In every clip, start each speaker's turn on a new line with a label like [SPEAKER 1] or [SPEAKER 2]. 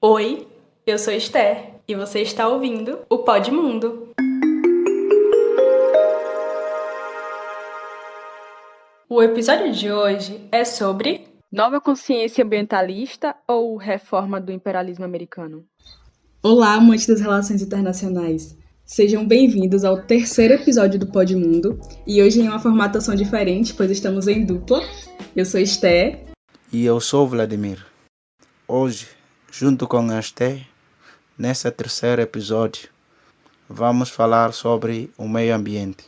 [SPEAKER 1] Oi, eu sou Esther e você está ouvindo o Pod Mundo. O episódio de hoje é sobre
[SPEAKER 2] nova consciência ambientalista ou reforma do imperialismo americano?
[SPEAKER 3] Olá, amantes das relações internacionais. Sejam bem-vindos ao terceiro episódio do Pod Mundo e hoje em uma formatação diferente, pois estamos em dupla. Eu sou Esther.
[SPEAKER 4] E eu sou Vladimir. Hoje, junto com a Esther, nesse terceiro episódio, vamos falar sobre o meio ambiente.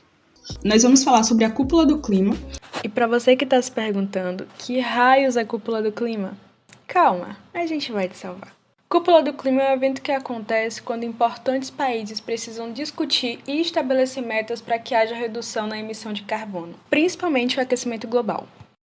[SPEAKER 3] Nós vamos falar sobre a cúpula do clima.
[SPEAKER 1] E para você que está se perguntando, que raios é a cúpula do clima? Calma, a gente vai te salvar. Cúpula do clima é um evento que acontece quando importantes países precisam discutir e estabelecer metas para que haja redução na emissão de carbono, principalmente o aquecimento global.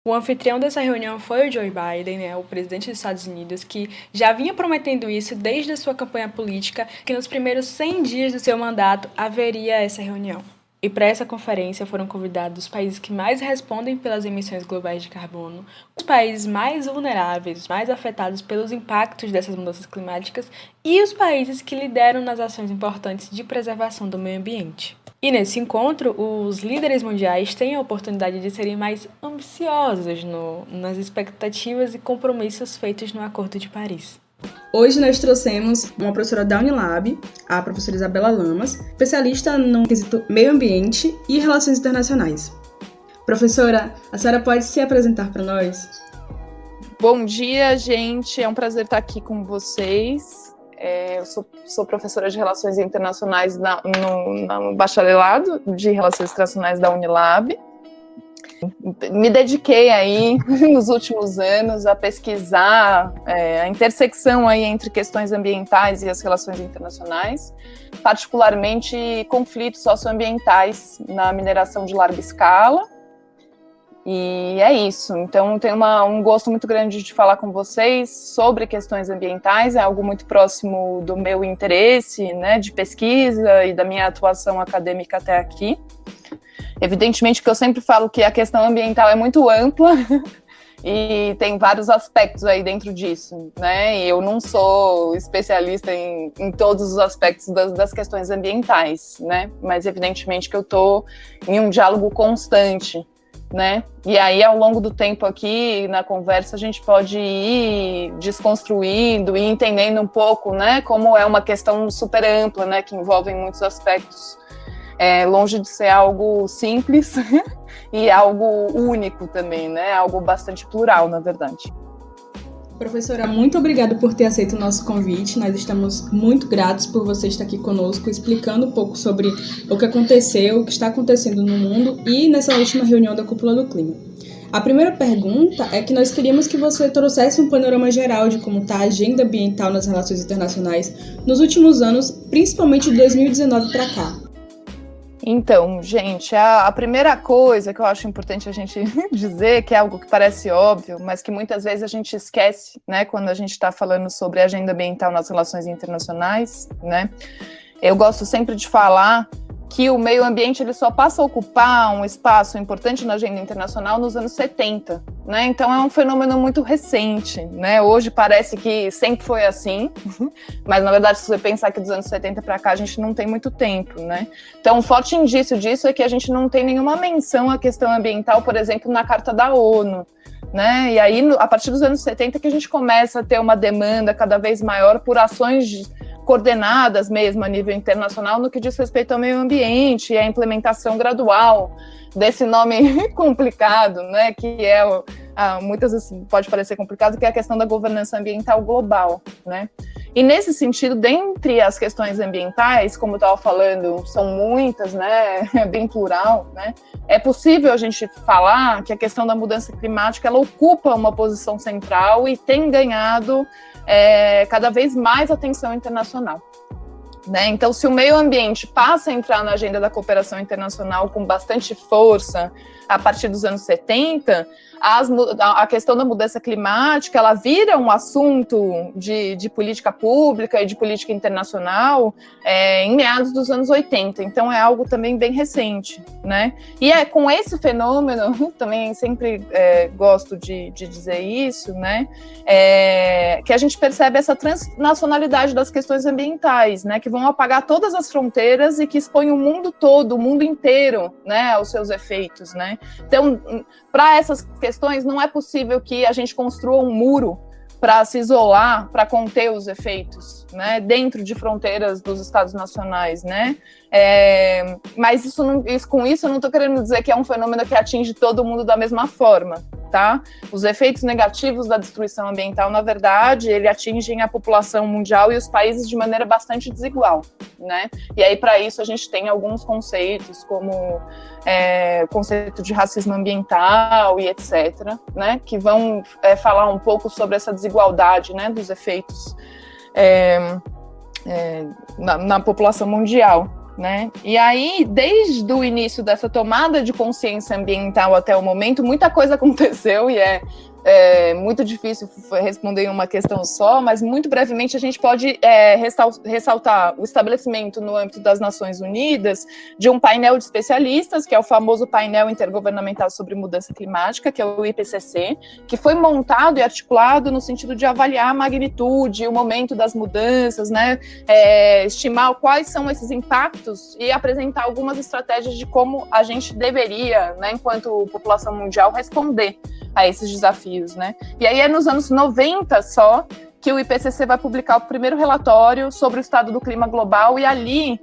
[SPEAKER 1] O anfitrião dessa reunião foi o Joe Biden, o presidente dos Estados Unidos, que já vinha prometendo isso desde a sua campanha política, que nos primeiros 100 dias do seu mandato haveria essa reunião. E para essa conferência foram convidados os países que mais respondem pelas emissões globais de carbono, os países mais vulneráveis, mais afetados pelos impactos dessas mudanças climáticas e os países que lideram nas ações importantes de preservação do meio ambiente. E nesse encontro, os líderes mundiais têm a oportunidade de serem mais ambiciosos nas expectativas e compromissos feitos no Acordo de Paris.
[SPEAKER 3] Hoje nós trouxemos uma professora da Unilab, a professora Isabela Lamas, especialista no quesito meio ambiente e relações internacionais. Professora, a senhora pode se apresentar para nós?
[SPEAKER 5] Bom dia, gente. É um prazer estar aqui com vocês. Eu sou professora de Relações Internacionais no bacharelado de Relações Internacionais da Unilab. Me dediquei aí, nos últimos anos, a pesquisar a intersecção aí entre questões ambientais e as relações internacionais, particularmente conflitos socioambientais na mineração de larga escala. E é isso, então tenho um gosto muito grande de falar com vocês sobre questões ambientais, é algo muito próximo do meu interesse, né, de pesquisa e da minha atuação acadêmica até aqui. Evidentemente que eu sempre falo que a questão ambiental é muito ampla e tem vários aspectos aí dentro disso, né, e eu não sou especialista em todos os aspectos das questões ambientais, né, mas evidentemente que eu estou em um diálogo constante, né? E aí, ao longo do tempo aqui, na conversa, a gente pode ir desconstruindo e entendendo um pouco, né, como é uma questão super ampla, né, que envolve muitos aspectos, longe de ser algo simples e algo único também, né, algo bastante plural, na verdade.
[SPEAKER 3] Professora, muito obrigada por ter aceito o nosso convite. Nós estamos muito gratos por você estar aqui conosco, explicando um pouco sobre o que aconteceu, o que está acontecendo no mundo e nessa última reunião da Cúpula do Clima. A primeira pergunta é que nós queríamos que você trouxesse um panorama geral de como está a agenda ambiental nas relações internacionais nos últimos anos, principalmente de 2019 para cá.
[SPEAKER 5] Então, gente, a primeira coisa que eu acho importante a gente dizer, que é algo que parece óbvio, mas que muitas vezes a gente esquece, né, quando a gente está falando sobre a agenda ambiental nas relações internacionais, né, eu gosto sempre de falar que o meio ambiente ele só passa a ocupar um espaço importante na agenda internacional nos anos 70, né? Então é um fenômeno muito recente, né? Hoje parece que sempre foi assim, mas na verdade se você pensar que dos anos 70 para cá a gente não tem muito tempo, né? Então um forte indício disso é que a gente não tem nenhuma menção à questão ambiental, por exemplo, na Carta da ONU, né? E aí a partir dos anos 70 que a gente começa a ter uma demanda cada vez maior por ações coordenadas mesmo a nível internacional no que diz respeito ao meio ambiente e a implementação gradual desse nome complicado, né, que muitas vezes pode parecer complicado, que é a questão da governança ambiental global, né. E nesse sentido, dentre as questões ambientais, como eu estava falando, são muitas, né, é bem plural, né, é possível a gente falar que a questão da mudança climática, ela ocupa uma posição central e tem ganhado cada vez mais atenção internacional, né? Então, se o meio ambiente passa a entrar na agenda da cooperação internacional com bastante força a partir dos anos 70, a questão da mudança climática, ela vira um assunto de política pública e de política internacional em meados dos anos 80, então é algo também bem recente, né? E é com esse fenômeno, também sempre gosto de dizer isso, né? Que a gente percebe essa transnacionalidade das questões ambientais, né? Que vão apagar todas as fronteiras e que expõem o mundo todo, o mundo inteiro, né, aos seus efeitos, né? Então, para essas questões, não é possível que a gente construa um muro para se isolar, para conter os efeitos, né, dentro de fronteiras dos Estados nacionais, né? Mas com isso eu não estou querendo dizer que é um fenômeno que atinge todo mundo da mesma forma, tá? Os efeitos negativos da destruição ambiental, na verdade, ele atingem a população mundial e os países de maneira bastante desigual, né? E aí, para isso, a gente tem alguns conceitos, como o conceito de racismo ambiental e etc., né? Que vão falar um pouco sobre essa desigualdade, né? Dos efeitos na população mundial, né? E aí, desde o início dessa tomada de consciência ambiental até o momento, muita coisa aconteceu e é muito difícil responder em uma questão só, mas muito brevemente a gente pode ressaltar o estabelecimento no âmbito das Nações Unidas de um painel de especialistas, que é o famoso painel intergovernamental sobre mudança climática, que é o IPCC, que foi montado e articulado no sentido de avaliar a magnitude, o momento das mudanças, né, estimar quais são esses impactos e apresentar algumas estratégias de como a gente deveria, né, enquanto população mundial, responder a esses desafios, né? E aí é nos anos 90 só que o IPCC vai publicar o primeiro relatório sobre o estado do clima global, e ali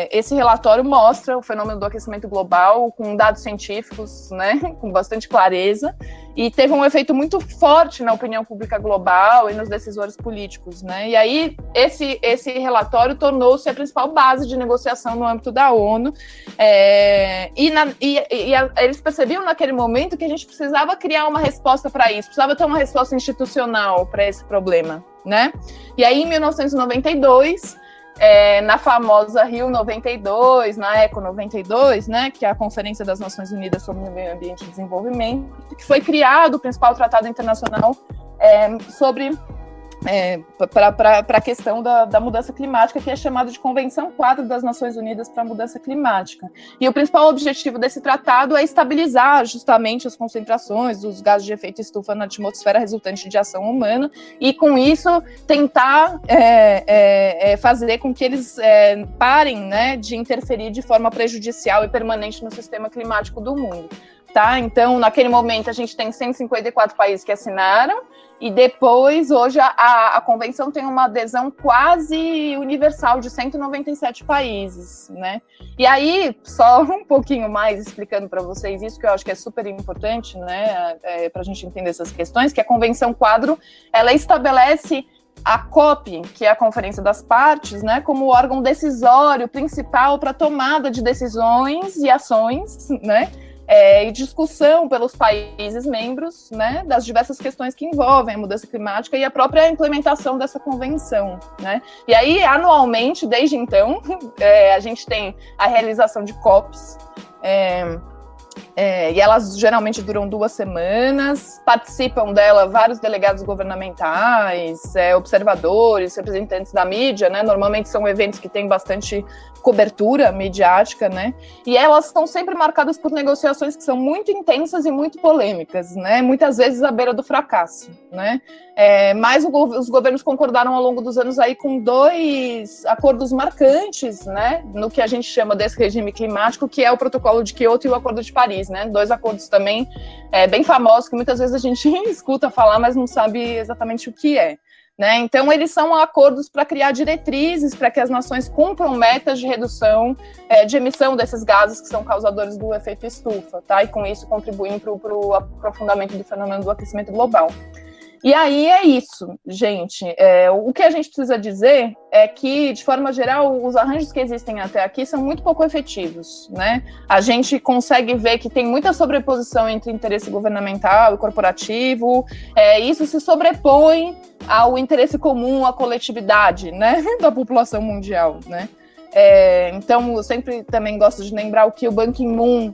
[SPEAKER 5] esse relatório mostra o fenômeno do aquecimento global com dados científicos, né, com bastante clareza, e teve um efeito muito forte na opinião pública global e nos decisores políticos, né? E aí esse relatório tornou-se a principal base de negociação no âmbito da ONU, eles percebiam naquele momento que a gente precisava criar uma resposta para isso, precisava ter uma resposta institucional para esse problema, né? E aí, em 1992, na famosa Rio 92, na Eco 92, né, que é a Conferência das Nações Unidas sobre o Meio Ambiente e Desenvolvimento, que foi criado o principal tratado internacional sobre para a questão da mudança climática, que é chamado de Convenção Quadro das Nações Unidas para a Mudança Climática. E o principal objetivo desse tratado é estabilizar justamente as concentrações dos gases de efeito estufa na atmosfera resultante de ação humana, e com isso tentar fazer com que eles parem, né, de interferir de forma prejudicial e permanente no sistema climático do mundo. Tá? Então, naquele momento, a gente tem 154 países que assinaram, e depois, hoje, a convenção tem uma adesão quase universal de 197 países, né? E aí, só um pouquinho mais explicando para vocês isso, que eu acho que é super importante, né, para a gente entender essas questões, que a Convenção Quadro, ela estabelece a COP, que é a Conferência das Partes, né, como o órgão decisório principal para tomada de decisões e ações, né, e discussão pelos países membros, né, das diversas questões que envolvem a mudança climática e a própria implementação dessa convenção, né? E aí, anualmente, desde então, a gente tem a realização de COPs, e elas geralmente duram 2 semanas, participam dela vários delegados governamentais, observadores, representantes da mídia, né? Normalmente são eventos que têm bastante cobertura midiática, né? E elas estão sempre marcadas por negociações que são muito intensas e muito polêmicas, né? Muitas vezes à beira do fracasso, né? Mas os governos concordaram ao longo dos anos aí com 2 acordos marcantes, né? No que a gente chama desse regime climático, que é o Protocolo de Kyoto e o Acordo de Paris, né? 2 acordos também bem famosos, que muitas vezes a gente escuta falar, mas não sabe exatamente o que é. Né? Então, eles são acordos para criar diretrizes para que as nações cumpram metas de redução de emissão desses gases que são causadores do efeito estufa, tá? E com isso contribuem para o aprofundamento do fenômeno do aquecimento global. E aí é isso, gente. O que a gente precisa dizer é que, de forma geral, os arranjos que existem até aqui são muito pouco efetivos, né? A gente consegue ver que tem muita sobreposição entre interesse governamental e corporativo, isso se sobrepõe ao interesse comum, à coletividade, né, da população mundial, né? Então, eu sempre também gosto de lembrar o que o Ban Ki-moon,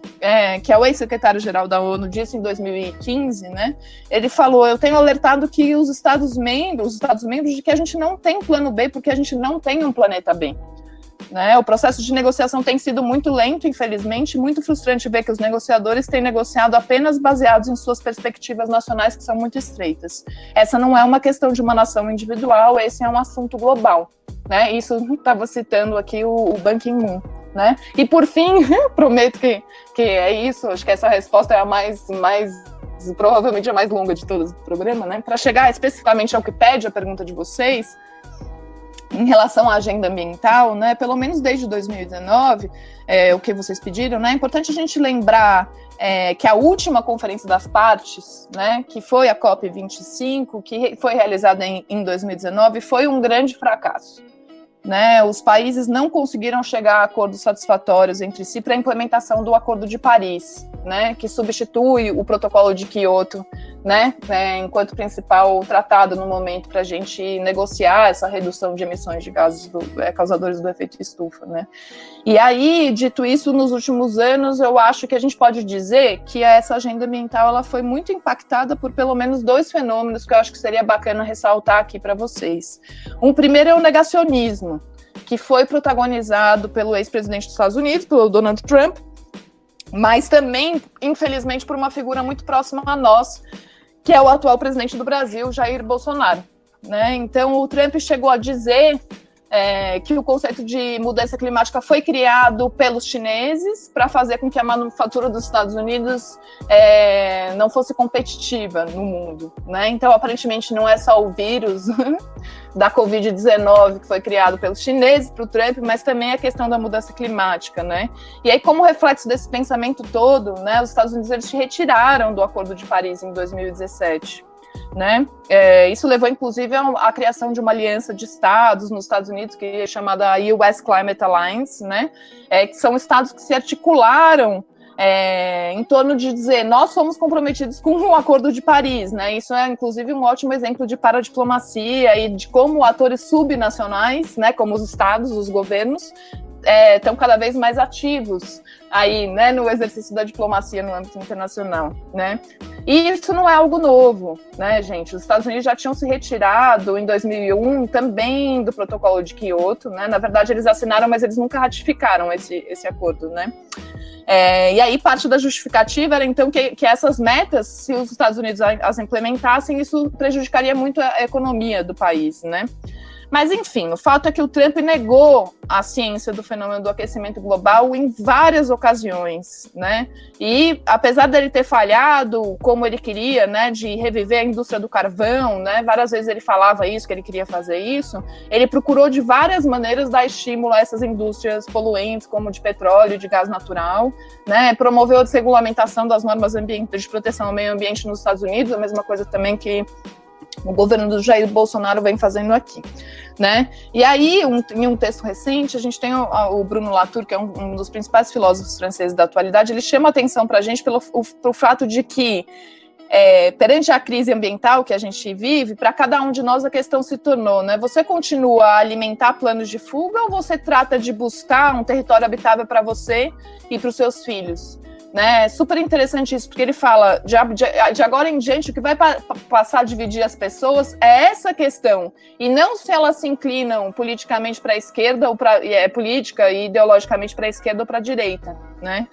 [SPEAKER 5] que é o ex-secretário-geral da ONU, disse em 2015, né? Ele falou: eu tenho alertado que os Estados-membros, de que a gente não tem plano B, porque a gente não tem um planeta B. Né? O processo de negociação tem sido muito lento, infelizmente, muito frustrante ver que os negociadores têm negociado apenas baseados em suas perspectivas nacionais, que são muito estreitas. Essa não é uma questão de uma nação individual, esse é um assunto global. Né? Isso estava citando aqui o Ban Ki-moon. Né? E por fim, prometo que é isso, acho que essa resposta é a mais provavelmente a mais longa de todas do programa, né? Para chegar especificamente ao que pede a pergunta de vocês, em relação à agenda ambiental, né, pelo menos desde 2019, o que vocês pediram, né, é importante a gente lembrar que a última Conferência das Partes, né, que foi a COP25, que foi realizada em 2019, foi um grande fracasso. Né, os países não conseguiram chegar a acordos satisfatórios entre si para a implementação do Acordo de Paris, né, que substitui o Protocolo de Quioto, né, enquanto principal tratado no momento para a gente negociar essa redução de emissões de gases causadores do efeito estufa. Né. E aí, dito isso, nos últimos anos, eu acho que a gente pode dizer que essa agenda ambiental ela foi muito impactada por pelo menos 2 fenômenos que eu acho que seria bacana ressaltar aqui para vocês. Um primeiro é o negacionismo, que foi protagonizado pelo ex-presidente dos Estados Unidos, pelo Donald Trump, mas também, infelizmente, por uma figura muito próxima a nós, que é o atual presidente do Brasil, Jair Bolsonaro. Né? Então, o Trump chegou a dizer que o conceito de mudança climática foi criado pelos chineses para fazer com que a manufatura dos Estados Unidos não fosse competitiva no mundo. Né? Então, aparentemente, não é só o vírus da Covid-19 que foi criado pelos chineses para o Trump, mas também a questão da mudança climática. Né? E aí, como reflexo desse pensamento todo, né, os Estados Unidos eles se retiraram do Acordo de Paris em 2017. Né? Isso levou, inclusive, à criação de uma aliança de estados nos Estados Unidos, que é chamada US Climate Alliance, né? Que são estados que se articularam em torno de dizer nós somos comprometidos com o Acordo de Paris. Né? Isso é, inclusive, um ótimo exemplo de paradiplomacia e de como atores subnacionais, né, como os estados, os governos, estão cada vez mais ativos aí, né, no exercício da diplomacia no âmbito internacional, né? E isso não é algo novo, né, gente? Os Estados Unidos já tinham se retirado em 2001 também do Protocolo de Quioto, né? Na verdade, eles assinaram, mas eles nunca ratificaram esse acordo, né? E aí parte da justificativa era, então, que essas metas, se os Estados Unidos as implementassem, isso prejudicaria muito a economia do país, né? Mas, enfim, o fato é que o Trump negou a ciência do fenômeno do aquecimento global em várias ocasiões, né? E, apesar dele ter falhado como ele queria, né, de reviver a indústria do carvão, né, várias vezes ele falava isso, que ele queria fazer isso, ele procurou de várias maneiras dar estímulo a essas indústrias poluentes, como de petróleo, de gás natural, né? Promoveu a desregulamentação das normas de proteção ao meio ambiente nos Estados Unidos, a mesma coisa também que o governo do Jair Bolsonaro vem fazendo aqui, né? E aí, em um texto recente, a gente tem o Bruno Latour, que é um dos principais filósofos franceses da atualidade, ele chama a atenção para a gente pelo fato de que, perante a crise ambiental que a gente vive, para cada um de nós a questão se tornou, né? Você continua a alimentar planos de fuga ou você trata de buscar um território habitável para você e para os seus filhos? Né? É super interessante isso, porque ele fala, de agora em diante, o que vai passar a dividir as pessoas é essa questão, e não se elas se inclinam politicamente para a esquerda, ou política e ideologicamente para a esquerda ou para a direita, né?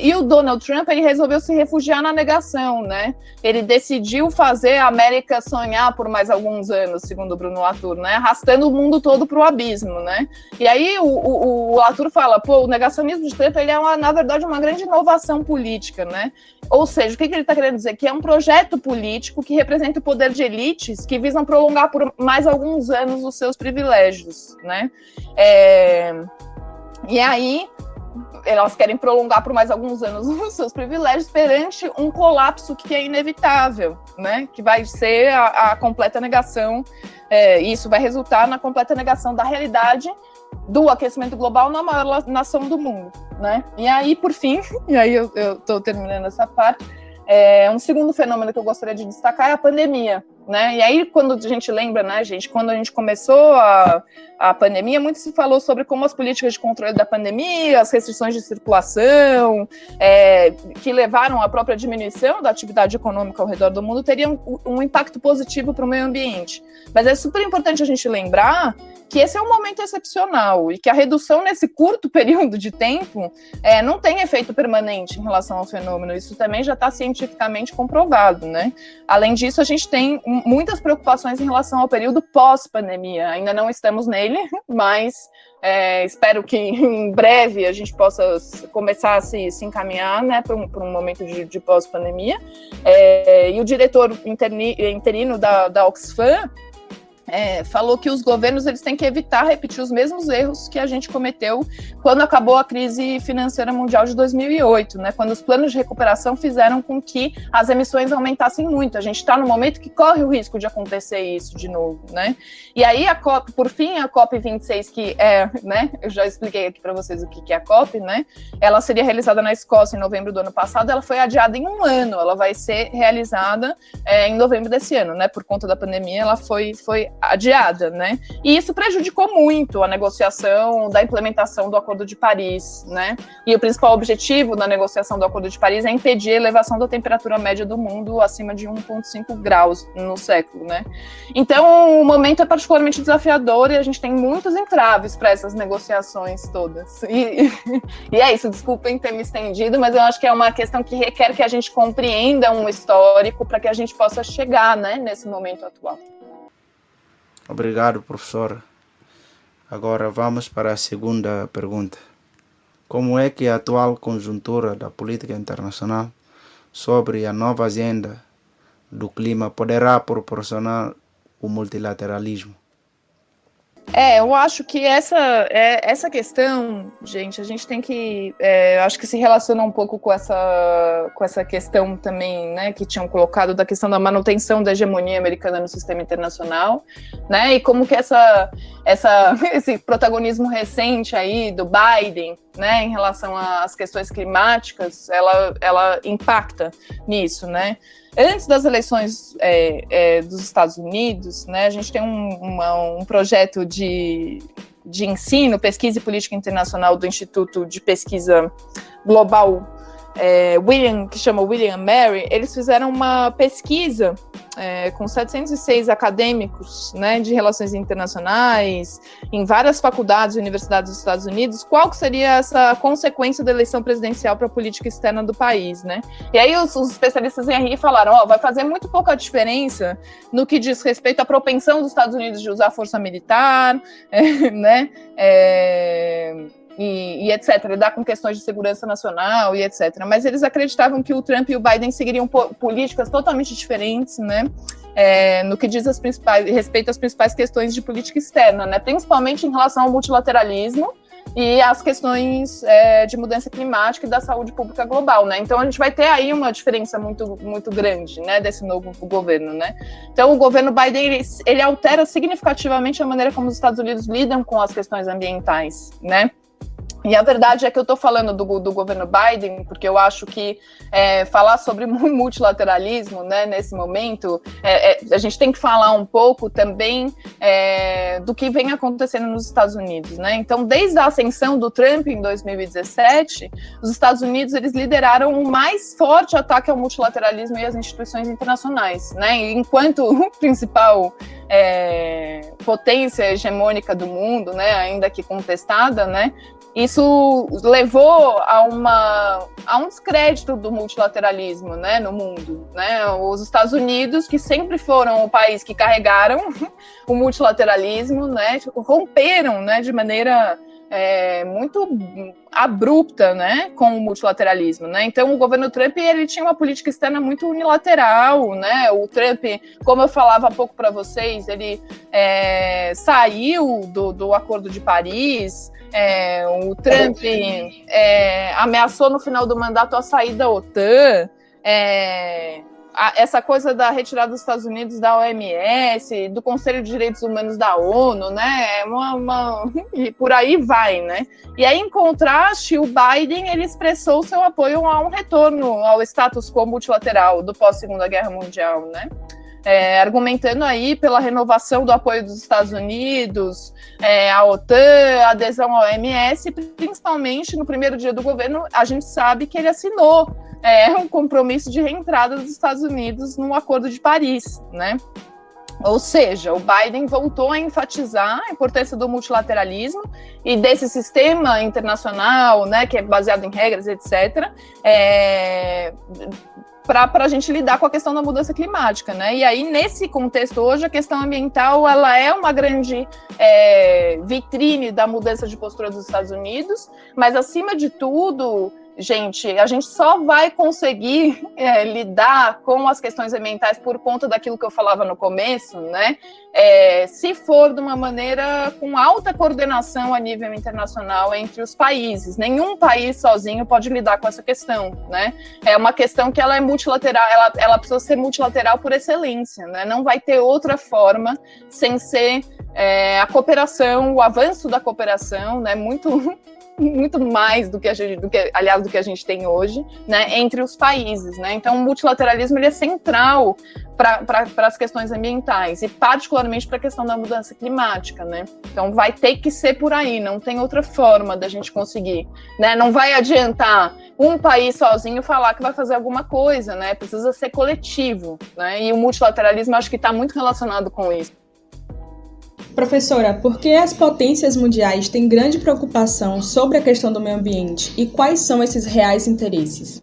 [SPEAKER 5] E o Donald Trump, ele resolveu se refugiar na negação, né? Ele decidiu fazer a América sonhar por mais alguns anos, segundo o Bruno Latour, né? Arrastando o mundo todo para o abismo, né? E aí o Latour fala, o negacionismo de Trump, ele é, na verdade, uma grande inovação política, né? Ou seja, o que ele está querendo dizer? Que é um projeto político que representa o poder de elites que visam prolongar por mais alguns anos os seus privilégios, né? E aí elas querem prolongar por mais alguns anos os seus privilégios perante um colapso que é inevitável, né? Que vai ser a completa negação, isso vai resultar na completa negação da realidade do aquecimento global na maior nação do mundo, né? E aí, por fim, e aí eu estou terminando essa parte, um segundo fenômeno que eu gostaria de destacar é a pandemia, né? E aí, quando a gente lembra, né, gente, quando a gente começou a pandemia, muito se falou sobre como as políticas de controle da pandemia, as restrições de circulação, que levaram à própria diminuição da atividade econômica ao redor do mundo, teriam um impacto positivo para o meio ambiente. Mas é super importante a gente lembrar que esse é um momento excepcional e que a redução nesse curto período de tempo não tem efeito permanente em relação ao fenômeno. Isso também já está cientificamente comprovado, né? Além disso, a gente tem muitas preocupações em relação ao período pós-pandemia. Ainda não estamos nele, mas espero que em breve a gente possa começar a se encaminhar, né, para um momento de pós-pandemia. E o diretor interino da Oxfam falou que os governos eles têm que evitar repetir os mesmos erros que a gente cometeu quando acabou a crise financeira mundial de 2008, né, quando os planos de recuperação fizeram com que as emissões aumentassem muito. A gente está no momento que corre o risco de acontecer isso de novo, né? E aí, por fim, a COP26, que né, eu já expliquei aqui para vocês o que é a COP, né? Ela seria realizada na Escócia em novembro do ano passado, ela foi adiada em um ano, ela vai ser realizada em novembro desse ano, né? Por conta da pandemia, ela foi adiada, né? E isso prejudicou muito a negociação da implementação do Acordo de Paris, né? E o principal objetivo da negociação do Acordo de Paris é impedir a elevação da temperatura média do mundo acima de 1,5 graus no século, né? Então, o momento é particularmente desafiador e a gente tem muitos entraves para essas negociações todas. E é isso, desculpem ter me estendido, mas eu acho que é uma questão que requer que a gente compreenda um histórico para que a gente possa chegar, né, nesse momento atual.
[SPEAKER 4] Obrigado, professora. Agora vamos para a segunda pergunta. Como é que a atual conjuntura da política internacional sobre a nova agenda do clima poderá proporcionar o multilateralismo?
[SPEAKER 5] Eu acho que essa questão, gente, a gente tem que, acho que se relaciona um pouco com essa questão também, né, que tinham colocado da questão da manutenção da hegemonia americana no sistema internacional, né, e como que esse protagonismo recente aí do Biden, né, em relação às questões climáticas, ela impacta nisso, né. Antes das eleições dos Estados Unidos, né, a gente tem um projeto de ensino, pesquisa e política internacional do Instituto de Pesquisa Global, que chama William & Mary. Eles fizeram uma pesquisa com 706 acadêmicos, né, de relações internacionais, em várias faculdades e universidades dos Estados Unidos, qual que seria essa consequência da eleição presidencial para a política externa do país, né? E aí os especialistas em RI falaram, vai fazer muito pouca diferença no que diz respeito à propensão dos Estados Unidos de usar força militar, né, e etc., lidar com questões de segurança nacional e etc. Mas eles acreditavam que o Trump e o Biden seguiriam políticas totalmente diferentes, né, no que diz respeito às principais questões de política externa, né, principalmente em relação ao multilateralismo e às questões de mudança climática e da saúde pública global, né? Então a gente vai ter aí uma diferença muito, muito grande, né, desse novo governo, né? Então o governo Biden ele altera significativamente a maneira como os Estados Unidos lidam com as questões ambientais, né? E a verdade é que eu estou falando do governo Biden, porque eu acho que falar sobre multilateralismo, né, nesse momento, a gente tem que falar um pouco também do que vem acontecendo nos Estados Unidos, né? Então, desde a ascensão do Trump em 2017, os Estados Unidos eles lideraram o mais forte ataque ao multilateralismo e às instituições internacionais, né? E enquanto o principal potência hegemônica do mundo, né, ainda que contestada, né, isso levou a um descrédito do multilateralismo, né, no mundo, né? Os Estados Unidos, que sempre foram o país que carregaram o multilateralismo, né, romperam, né, de maneira muito abrupta, né, com o multilateralismo, né? Então o governo Trump ele tinha uma política externa muito unilateral, né? O Trump, como eu falava há pouco para vocês, ele saiu do Acordo de Paris. O Trump ameaçou no final do mandato a saída da OTAN. Essa coisa da retirada dos Estados Unidos da OMS, do Conselho de Direitos Humanos da ONU, né? E por aí vai, né? E aí, em contraste, o Biden ele expressou seu apoio a um retorno ao status quo multilateral do pós-Segunda Guerra Mundial, né? argumentando aí pela renovação do apoio dos Estados Unidos, à OTAN, adesão ao OMS, principalmente no primeiro dia do governo, a gente sabe que ele assinou um compromisso de reentrada dos Estados Unidos no Acordo de Paris, né? Ou seja, o Biden voltou a enfatizar a importância do multilateralismo e desse sistema internacional, né, que é baseado em regras, etc., para a gente lidar com a questão da mudança climática, né? E aí, nesse contexto hoje, a questão ambiental ela é uma grande vitrine da mudança de postura dos Estados Unidos, mas, acima de tudo, a gente só vai conseguir lidar com as questões ambientais por conta daquilo que eu falava no começo, né? Se for de uma maneira com alta coordenação a nível internacional entre os países. Nenhum país sozinho pode lidar com essa questão, né? É uma questão que ela é multilateral, ela precisa ser multilateral por excelência, né? Não vai ter outra forma sem ser a cooperação, o avanço da cooperação, né? Muito mais do que a gente tem hoje, né, entre os países, né? Então, o multilateralismo ele é central para as questões ambientais e particularmente para a questão da mudança climática, né? Então, vai ter que ser por aí, não tem outra forma da gente conseguir, né? Não vai adiantar um país sozinho falar que vai fazer alguma coisa, né? Precisa ser coletivo, né? E o multilateralismo acho que está muito relacionado com isso.
[SPEAKER 3] Professora, por que as potências mundiais têm grande preocupação sobre a questão do meio ambiente e quais são esses reais interesses?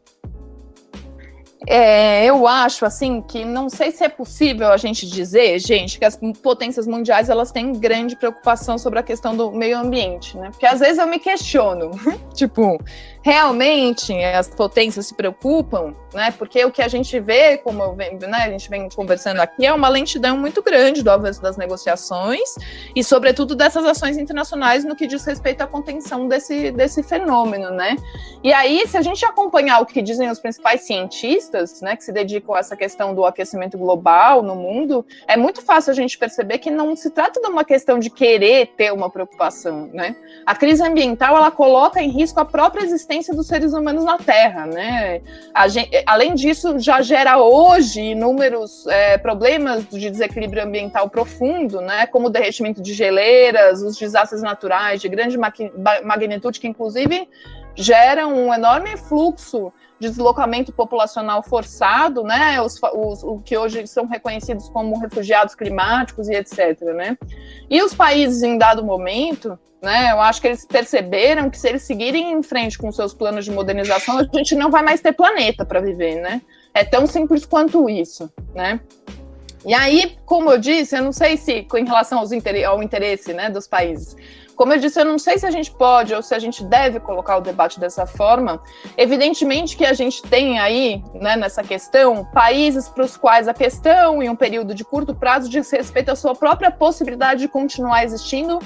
[SPEAKER 5] Eu acho, assim, que não sei se é possível a gente dizer, gente, que as potências mundiais, elas têm grande preocupação sobre a questão do meio ambiente, né? Porque às vezes eu me questiono, tipo, realmente as potências se preocupam, né? Porque o que a gente vê, como a gente vem conversando aqui, é uma lentidão muito grande do avanço das negociações e, sobretudo, dessas ações internacionais no que diz respeito à contenção desse fenômeno, né? E aí, se a gente acompanhar o que dizem os principais cientistas, né, que se dedicam a essa questão do aquecimento global no mundo, é muito fácil a gente perceber que não se trata de uma questão de querer ter uma preocupação, né? A crise ambiental, ela coloca em risco a própria existência dos seres humanos na Terra, né? Além disso, já gera hoje inúmeros problemas de desequilíbrio ambiental profundo, né? Como o derretimento de geleiras, os desastres naturais de grande magnitude, que inclusive geram um enorme fluxo de deslocamento populacional forçado, né? Os que hoje são reconhecidos como refugiados climáticos e etc., né? E os países, em dado momento, né, eu acho que eles perceberam que se eles seguirem em frente com seus planos de modernização, a gente não vai mais ter planeta para viver, né? É tão simples quanto isso, né? E aí, como eu disse, eu não sei se, em relação ao interesse, né, dos países, como eu disse, eu não sei se a gente pode ou se a gente deve colocar o debate dessa forma. Evidentemente que a gente tem aí, né, nessa questão, países para os quais a questão, em um período de curto prazo, diz respeito à sua própria possibilidade de continuar existindo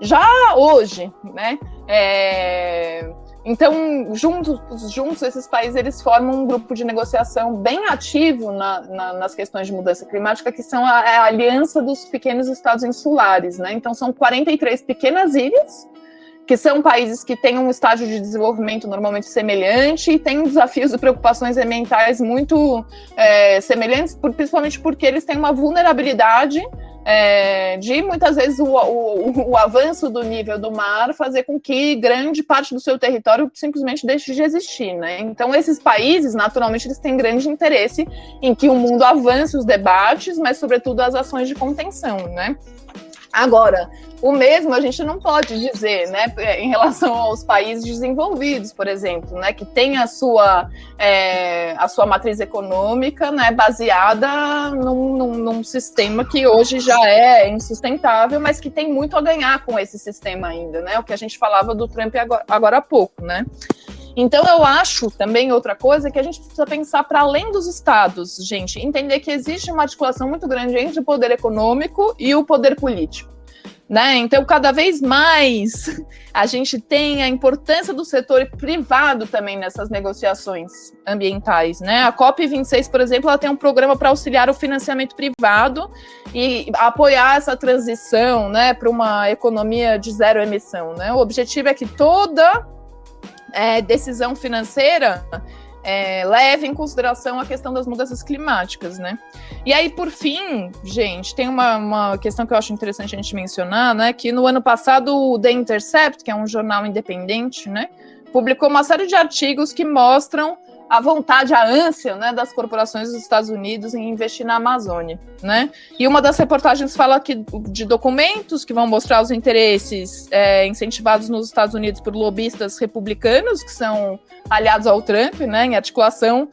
[SPEAKER 5] já hoje, né? Então, juntos esses países, eles formam um grupo de negociação bem ativo nas questões de mudança climática, que são a Aliança dos Pequenos Estados Insulares, né? Então, são 43 pequenas ilhas, que são países que têm um estágio de desenvolvimento normalmente semelhante e têm desafios e preocupações ambientais muito semelhantes, principalmente porque eles têm uma vulnerabilidade de muitas vezes o avanço do nível do mar fazer com que grande parte do seu território simplesmente deixe de existir, né? Então esses países, naturalmente, eles têm grande interesse em que o mundo avance os debates, mas sobretudo as ações de contenção, né? Agora, o mesmo a gente não pode dizer, né, em relação aos países desenvolvidos, por exemplo, né, que tem a sua matriz econômica, né, baseada num sistema que hoje já é insustentável, mas que tem muito a ganhar com esse sistema ainda, né, o que a gente falava do Trump agora há pouco, né. Então, eu acho também outra coisa que a gente precisa pensar para além dos estados, gente, entender que existe uma articulação muito grande entre o poder econômico e o poder político, né? Então, cada vez mais a gente tem a importância do setor privado também nessas negociações ambientais, né? A COP26, por exemplo, ela tem um programa para auxiliar o financiamento privado e apoiar essa transição, né, para uma economia de zero emissão, né? O objetivo é que toda decisão financeira leva em consideração a questão das mudanças climáticas, né? E aí, por fim, gente, tem uma questão que eu acho interessante a gente mencionar, né? Que no ano passado o The Intercept, que é um jornal independente, né, publicou uma série de artigos que mostram a vontade, a ânsia, né, das corporações dos Estados Unidos em investir na Amazônia, né? E uma das reportagens fala de documentos que vão mostrar os interesses incentivados nos Estados Unidos por lobistas republicanos, que são aliados ao Trump, né, em articulação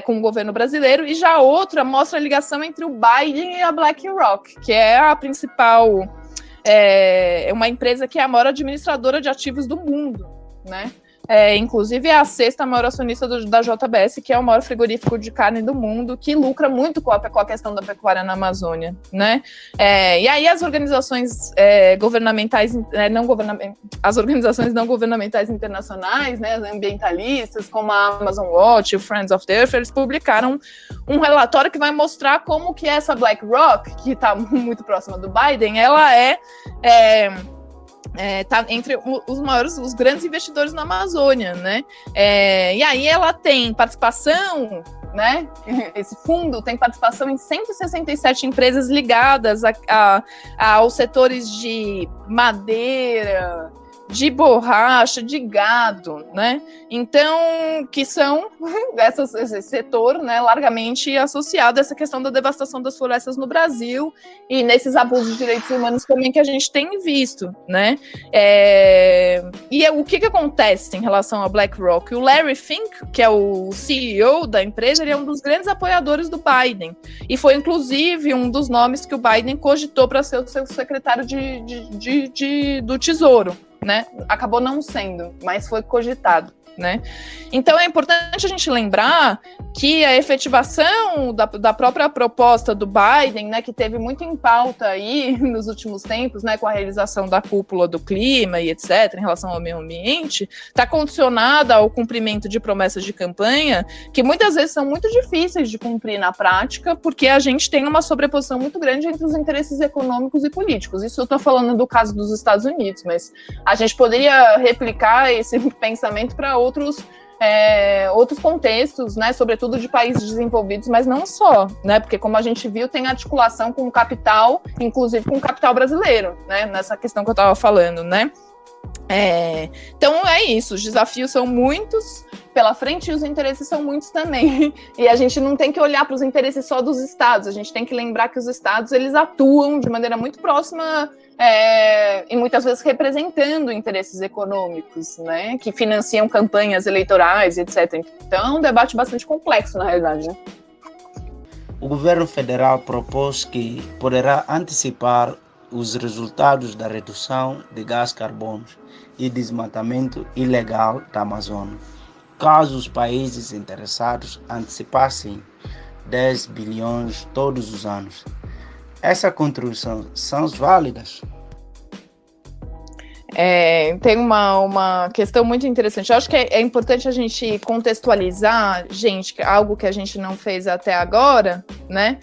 [SPEAKER 5] com o governo brasileiro, e já outra mostra a ligação entre o Biden e a BlackRock, que é a principal, uma empresa que é a maior administradora de ativos do mundo, né? Inclusive é a sexta maior acionista da JBS, que é o maior frigorífico de carne do mundo, que lucra muito com a questão da pecuária na Amazônia, né? E aí as organizações governamentais, as organizações não governamentais internacionais, né, ambientalistas, como a Amazon Watch, o Friends of the Earth, eles publicaram um relatório que vai mostrar como que essa BlackRock, que está muito próxima do Biden, ela tá entre os grandes investidores na Amazônia, né? E aí ela tem participação, né? Esse fundo tem participação em 167 empresas ligadas aos setores de madeira, de borracha, de gado, né? Então, que são esse setor, né, largamente associado a essa questão da devastação das florestas no Brasil e nesses abusos de direitos humanos também que a gente tem visto, né? E o que acontece em relação a BlackRock? O Larry Fink, que é o CEO da empresa, ele é um dos grandes apoiadores do Biden e foi, inclusive, um dos nomes que o Biden cogitou para ser o seu secretário do Tesouro, né? Acabou não sendo, mas foi cogitado, né? Então é importante a gente lembrar que a efetivação da própria proposta do Biden, né, que teve muito em pauta aí nos últimos tempos, né, com a realização da cúpula do clima e etc, em relação ao meio ambiente, está condicionada ao cumprimento de promessas de campanha que muitas vezes são muito difíceis de cumprir na prática, porque a gente tem uma sobreposição muito grande entre os interesses econômicos e políticos. Isso eu estou falando do caso dos Estados Unidos, mas a gente poderia replicar esse pensamento para outros contextos, né, sobretudo de países desenvolvidos, mas não só, né, porque como a gente viu, tem articulação com o capital, inclusive com o capital brasileiro, né, nessa questão que eu estava falando, né. Então é isso, os desafios são muitos pela frente e os interesses são muitos também, e a gente não tem que olhar para os interesses só dos estados, a gente tem que lembrar que os estados, eles atuam de maneira muito próxima e muitas vezes representando interesses econômicos, né, que financiam campanhas eleitorais, etc. Então é um debate bastante complexo, na realidade, né?
[SPEAKER 4] O governo federal propôs que poderá antecipar os resultados da redução de gás carbono e desmatamento ilegal da Amazônia, caso os países interessados antecipassem 10 bilhões todos os anos. Essas contribuições são válidas?
[SPEAKER 5] Tem uma questão muito interessante. Eu acho que é importante a gente contextualizar, gente, algo que a gente não fez até agora, né?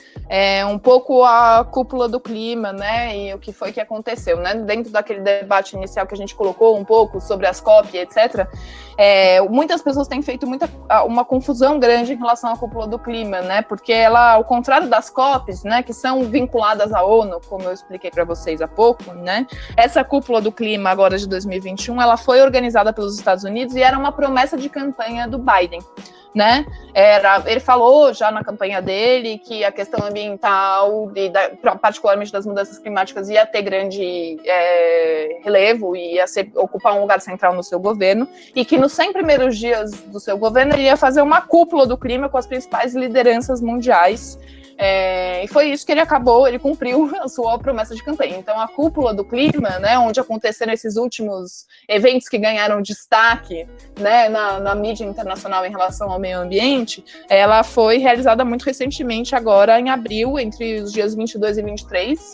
[SPEAKER 5] Um pouco a cúpula do clima, né? E o que foi que aconteceu, né? Dentro daquele debate inicial que a gente colocou um pouco sobre as COP, etc. Muitas pessoas têm feito uma confusão grande em relação à cúpula do clima, né? Porque ela, ao contrário das COPs, né? Que são vinculadas à ONU, como eu expliquei para vocês há pouco, né? Essa cúpula do clima agora de 2021, ela foi organizada pelos Estados Unidos e era uma promessa de campanha do Biden, né? Ele falou já na campanha dele que a questão ambiental, particularmente das mudanças climáticas, ia ter grande relevo e ia ocupar um lugar central no seu governo, e que nos 100 primeiros dias do seu governo ele ia fazer uma cúpula do clima com as principais lideranças mundiais. E foi isso que ele cumpriu a sua promessa de campanha. Então, a cúpula do clima, né, onde aconteceram esses últimos eventos que ganharam destaque, né, na mídia internacional em relação ao meio ambiente, ela foi realizada muito recentemente, agora em abril, entre os dias 22 e 23,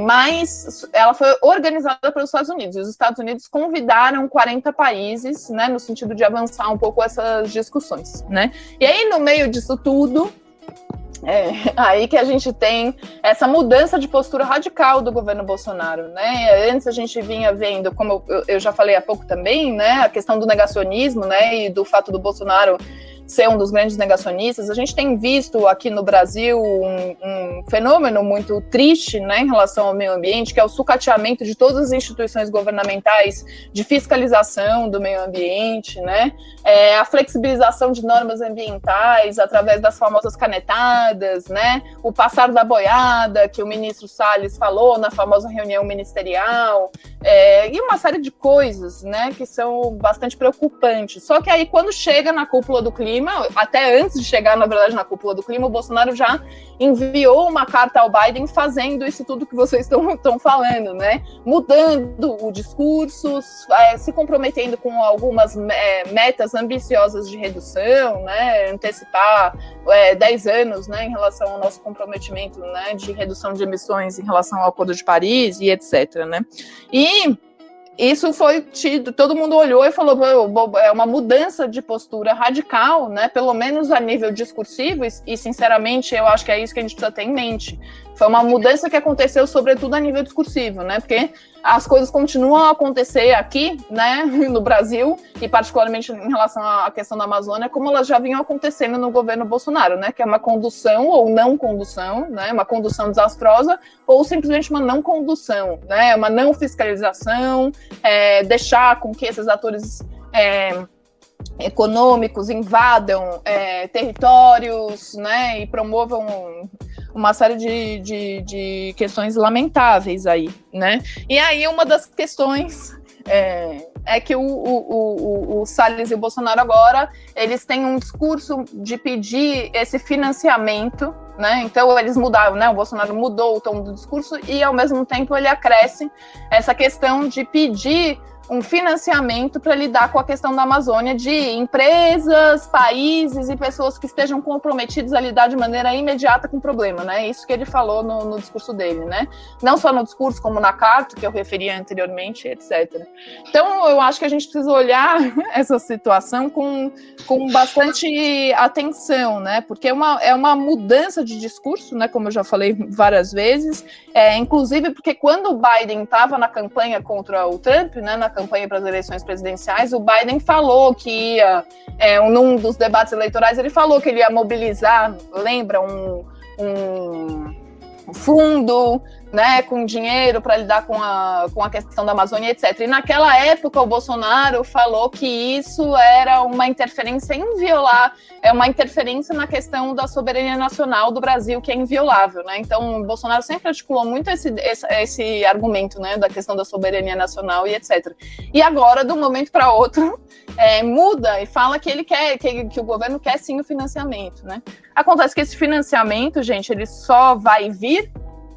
[SPEAKER 5] mas ela foi organizada pelos Estados Unidos, e os Estados Unidos convidaram 40 países, né, no sentido de avançar um pouco essas discussões, né? E aí, no meio disso tudo, aí que a gente tem essa mudança de postura radical do governo Bolsonaro, né? Antes a gente vinha vendo, como eu já falei há pouco também, né, a questão do negacionismo, né, e do fato do Bolsonaro ser um dos grandes negacionistas. A gente tem visto aqui no Brasil um fenômeno muito triste, né, em relação ao meio ambiente, que é o sucateamento de todas as instituições governamentais de fiscalização do meio ambiente, né, a flexibilização de normas ambientais através das famosas canetadas, né, o passar da boiada, que o ministro Salles falou na famosa reunião ministerial, e uma série de coisas, né, que são bastante preocupantes. Só que aí, quando chega na cúpula do clima, até antes de chegar, na verdade, na cúpula do clima, o Bolsonaro já enviou uma carta ao Biden fazendo isso tudo que vocês estão falando, né? Mudando o discurso, se comprometendo com algumas metas ambiciosas de redução, né? Antecipar 10 anos, né, em relação ao nosso comprometimento, né, de redução de emissões em relação ao Acordo de Paris e etc, né? E isso foi tido, todo mundo olhou e falou, é uma mudança de postura radical, né? Pelo menos a nível discursivo, e sinceramente eu acho que é isso que a gente precisa ter em mente. Foi uma mudança que aconteceu sobretudo a nível discursivo, né? Porque as coisas continuam a acontecer aqui, né, no Brasil, e particularmente em relação à questão da Amazônia, como elas já vinham acontecendo no governo Bolsonaro, né? Que é uma condução ou não condução, né? Uma condução desastrosa ou simplesmente uma não condução, né? Uma não fiscalização, deixar com que esses atores econômicos invadam territórios, né, e promovam uma série de questões lamentáveis aí, né? E aí uma das questões é que o Salles e o Bolsonaro agora, eles têm um discurso de pedir esse financiamento, né? Então eles mudaram, né? O Bolsonaro mudou o tom do discurso e ao mesmo tempo ele acresce essa questão de pedir um financiamento para lidar com a questão da Amazônia de empresas, países e pessoas que estejam comprometidos a lidar de maneira imediata com o problema, né? Isso que ele falou no discurso dele, né? Não só no discurso, como na carta, que eu referia anteriormente, etc. Então, eu acho que a gente precisa olhar essa situação com bastante atenção, né? Porque é uma mudança de discurso, né? Como eu já falei várias vezes, inclusive porque quando o Biden estava na campanha contra o Trump, né? Na campanha para as eleições presidenciais, o Biden falou que ia, num dos debates eleitorais, ele falou que ele ia mobilizar, lembra, um fundo, né, com dinheiro para lidar com a questão da Amazônia, etc. E naquela época o Bolsonaro falou que isso era uma interferência uma interferência na questão da soberania nacional do Brasil, que é inviolável, né? Então o Bolsonaro sempre articulou muito esse argumento, né, da questão da soberania nacional e etc. E agora, de um momento para outro, muda e fala que ele quer, que o governo quer sim o financiamento, né? Acontece que esse financiamento, gente, ele só vai vir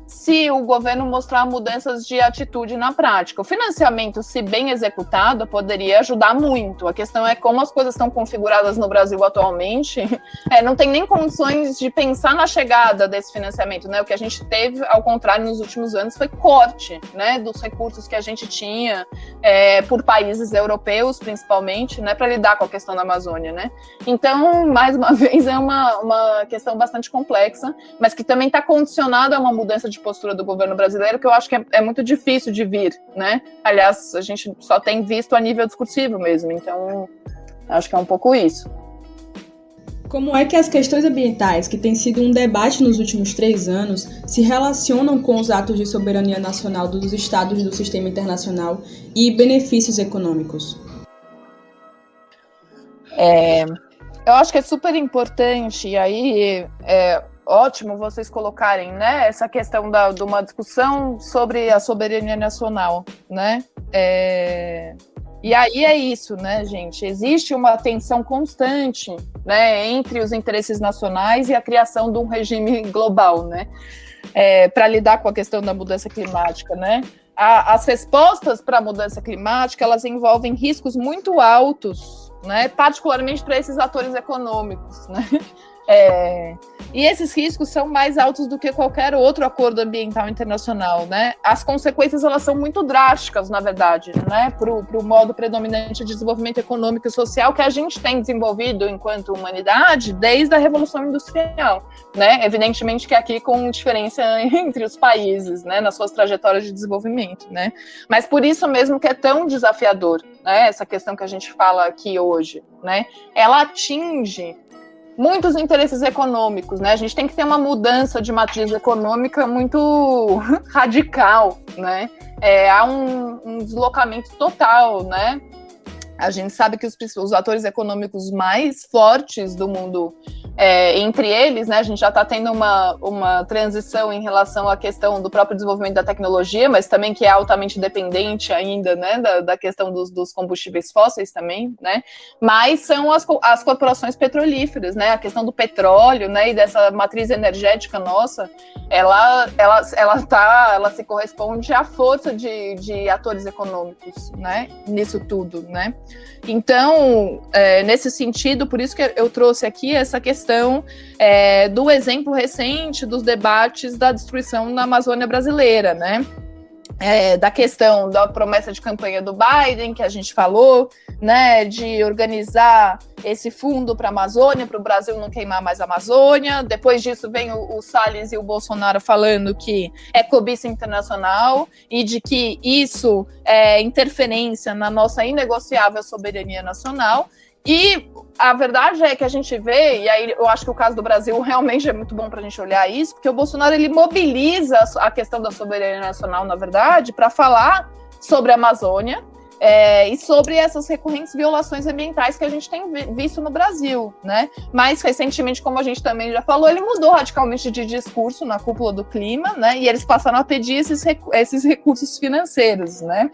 [SPEAKER 5] se o governo mostrar mudanças de atitude na prática. O financiamento, se bem executado, poderia ajudar muito. A questão é como as coisas estão configuradas no Brasil atualmente, não tem nem condições de pensar na chegada desse financiamento, né? O que a gente teve, ao contrário, nos últimos anos, foi corte, né, dos recursos que a gente tinha por países europeus, principalmente, né, para lidar com a questão da Amazônia, né? Então, mais uma vez, é uma questão bastante complexa, mas que também está condicionada a uma mudança de postura do governo brasileiro, que eu acho que é muito difícil de vir, né? Aliás, a gente só tem visto a nível discursivo mesmo, então acho que é um pouco isso.
[SPEAKER 3] Como é que as questões ambientais, que têm sido um debate nos últimos 3 anos, se relacionam com os atos de soberania nacional dos estados do sistema internacional e benefícios econômicos?
[SPEAKER 5] Eu acho que é super importante, e aí ótimo vocês colocarem, né, essa questão de uma discussão sobre a soberania nacional, né? E aí é isso, né, gente? Existe uma tensão constante, né, entre os interesses nacionais e a criação de um regime global, né? Para lidar com a questão da mudança climática, né? As respostas para a mudança climática, elas envolvem riscos muito altos, né, particularmente para esses atores econômicos, né? E esses riscos são mais altos do que qualquer outro acordo ambiental internacional, né? As consequências, elas são muito drásticas, na verdade, né? Para o modo predominante de desenvolvimento econômico e social que a gente tem desenvolvido enquanto humanidade desde a Revolução Industrial, né? Evidentemente que aqui com diferença entre os países, né? Nas suas trajetórias de desenvolvimento, né? Mas por isso mesmo que é tão desafiador, né? Essa questão que a gente fala aqui hoje, né? Ela atinge muitos interesses econômicos, né? A gente tem que ter uma mudança de matriz econômica muito radical, né? Há um deslocamento total, né? A gente sabe que os atores econômicos mais fortes do mundo, entre eles, né, a gente já está tendo uma transição em relação à questão do próprio desenvolvimento da tecnologia, mas também que é altamente dependente ainda, né, da questão dos combustíveis fósseis também, né, mas são as corporações petrolíferas, né, a questão do petróleo, né, e dessa matriz energética nossa, ela se corresponde à força de atores econômicos, né, nisso tudo, né. Então, nesse sentido, por isso que eu trouxe aqui essa questão do exemplo recente dos debates da destruição na Amazônia brasileira, né? Da questão da promessa de campanha do Biden, que a gente falou, né, de organizar esse fundo para a Amazônia, para o Brasil não queimar mais a Amazônia. Depois disso vem o Salles e o Bolsonaro falando que é cobiça internacional e de que isso é interferência na nossa inegociável soberania nacional. E a verdade é que a gente vê, e aí eu acho que o caso do Brasil realmente é muito bom para a gente olhar isso, porque o Bolsonaro ele mobiliza a questão da soberania nacional, na verdade, para falar sobre a Amazônia e sobre essas recorrentes violações ambientais que a gente tem visto no Brasil, né? Mais recentemente, como a gente também já falou, ele mudou radicalmente de discurso na cúpula do clima, né? E eles passaram a pedir esses recursos financeiros, né?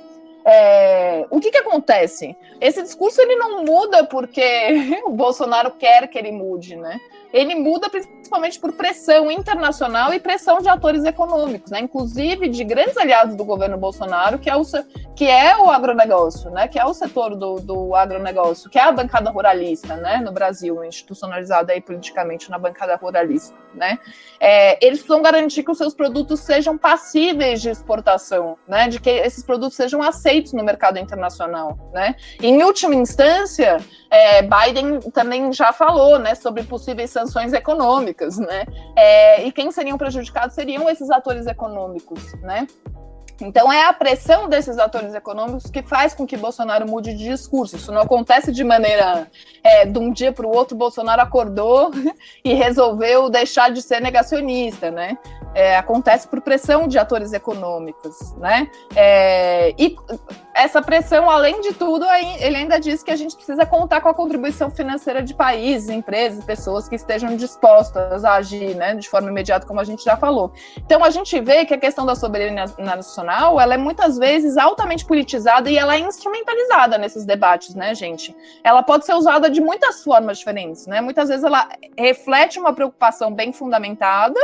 [SPEAKER 5] O que acontece? Esse discurso ele não muda porque o Bolsonaro quer que ele mude, né? Ele muda principalmente por pressão internacional e pressão de atores econômicos, né? Inclusive de grandes aliados do governo Bolsonaro, que é o agronegócio, né? Que é o setor do agronegócio, que é a bancada ruralista, né? No Brasil, institucionalizada aí politicamente na bancada ruralista, né? Eles precisam garantir que os seus produtos sejam passíveis de exportação, né? De que esses produtos sejam aceitos no mercado internacional, né? Em última instância, Biden também já falou, né, sobre possíveis sanções econômicas, né? E quem seriam prejudicados seriam esses atores econômicos, né? Então é a pressão desses atores econômicos que faz com que Bolsonaro mude de discurso. Isso não acontece de maneira de um dia para o outro. Bolsonaro acordou e resolveu deixar de ser negacionista, né? Acontece por pressão de atores econômicos, né? E essa pressão, além de tudo, ele ainda diz que a gente precisa contar com a contribuição financeira de países, empresas, pessoas que estejam dispostas a agir, né, de forma imediata, como a gente já falou. Então a gente vê que a questão da soberania nacional, ela é muitas vezes altamente politizada e ela é instrumentalizada nesses debates, né, gente? Ela pode ser usada de muitas formas diferentes, né? Muitas vezes ela reflete uma preocupação bem fundamentada,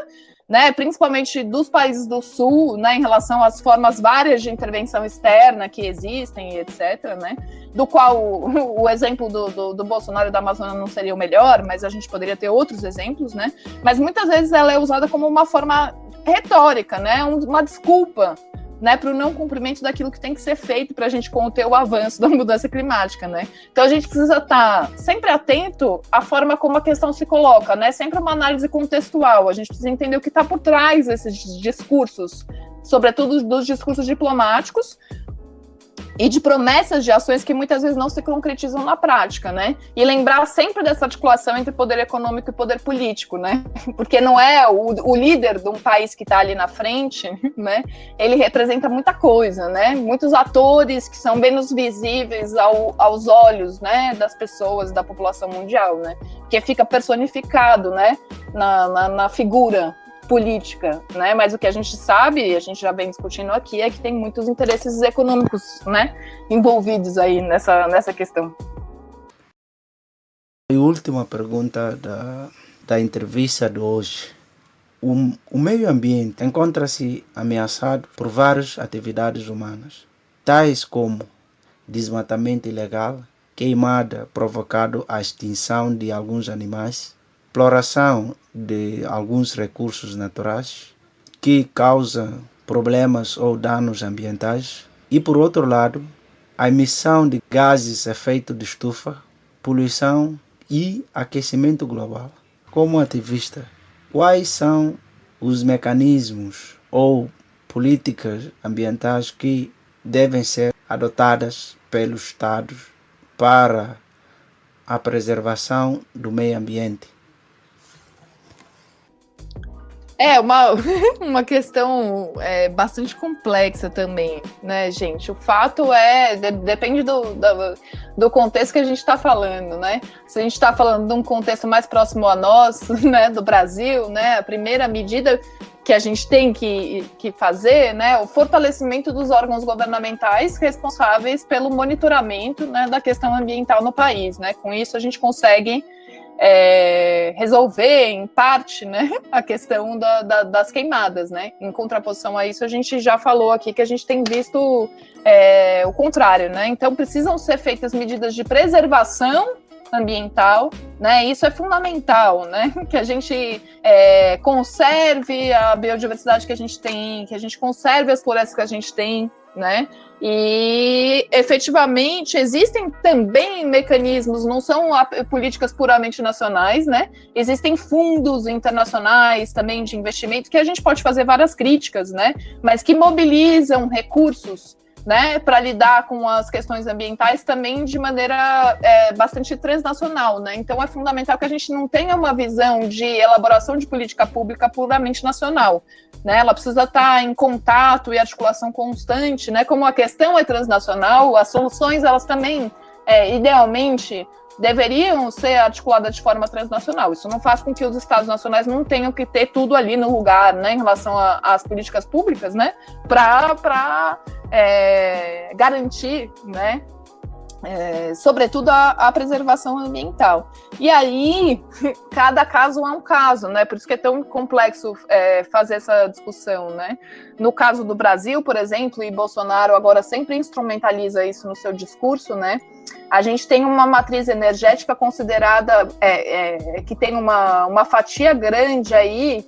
[SPEAKER 5] né, principalmente dos países do Sul, né, em relação às formas várias de intervenção externa que existem, etc., né, do qual o exemplo do Bolsonaro e da Amazônia não seria o melhor, mas a gente poderia ter outros exemplos, né, mas muitas vezes ela é usada como uma forma retórica, né, uma desculpa, né, para o não cumprimento daquilo que tem que ser feito para a gente conter o avanço da mudança climática, né? Então a gente precisa estar sempre atento à forma como a questão se coloca, né? Sempre uma análise contextual. A gente precisa entender o que está por trás desses discursos, sobretudo dos discursos diplomáticos, e de promessas de ações que muitas vezes não se concretizam na prática, né? E lembrar sempre dessa articulação entre poder econômico e poder político, né? Porque não é o líder de um país que está ali na frente, né? Ele representa muita coisa, né? Muitos atores que são menos visíveis aos olhos, né? Das pessoas, da população mundial, né? Que fica personificado, né? Na figura política, né? Mas o que a gente sabe, a gente já vem discutindo aqui, é que tem muitos interesses econômicos, né, envolvidos aí nessa questão.
[SPEAKER 4] E última pergunta da entrevista de hoje. O meio ambiente encontra-se ameaçado por várias atividades humanas, tais como desmatamento ilegal, queimada provocado a extinção de alguns animais, exploração de alguns recursos naturais que causam problemas ou danos ambientais e, por outro lado, a emissão de gases de efeito de estufa, poluição e aquecimento global. Como ativista, quais são os mecanismos ou políticas ambientais que devem ser adotadas pelos Estados para a preservação do meio ambiente?
[SPEAKER 5] É uma questão bastante complexa também, né, gente? O fato depende do contexto que a gente está falando, né? Se a gente está falando de um contexto mais próximo a nós, né, do Brasil, né, a primeira medida que a gente tem que fazer, né, o fortalecimento dos órgãos governamentais responsáveis pelo monitoramento, né, da questão ambiental no país, né? Com isso a gente consegue resolver, em parte, né, a questão das queimadas, né? Em contraposição a isso, a gente já falou aqui que a gente tem visto o contrário, né? Então, precisam ser feitas medidas de preservação ambiental, né? Isso é fundamental, né? Que a gente conserve a biodiversidade que a gente tem, que a gente conserve as florestas que a gente tem, né? E efetivamente existem também mecanismos, não são políticas puramente nacionais, né? Existem fundos internacionais também de investimento que a gente pode fazer várias críticas, né? Mas que mobilizam recursos, né, para lidar com as questões ambientais também de maneira bastante transnacional, né? Então é fundamental que a gente não tenha uma visão de elaboração de política pública puramente nacional, né? Ela precisa estar em contato e articulação constante, né? Como a questão é transnacional, as soluções elas também idealmente deveriam ser articuladas de forma transnacional. Isso não faz com que os estados nacionais não tenham que ter tudo ali no lugar, né, em relação às políticas públicas, né, para garantir, né, sobretudo a preservação ambiental. E aí, cada caso é um caso, né? Por isso que é tão complexo fazer essa discussão, né? No caso do Brasil, por exemplo, e Bolsonaro agora sempre instrumentaliza isso no seu discurso, né? A gente tem uma matriz energética considerada que tem uma fatia grande aí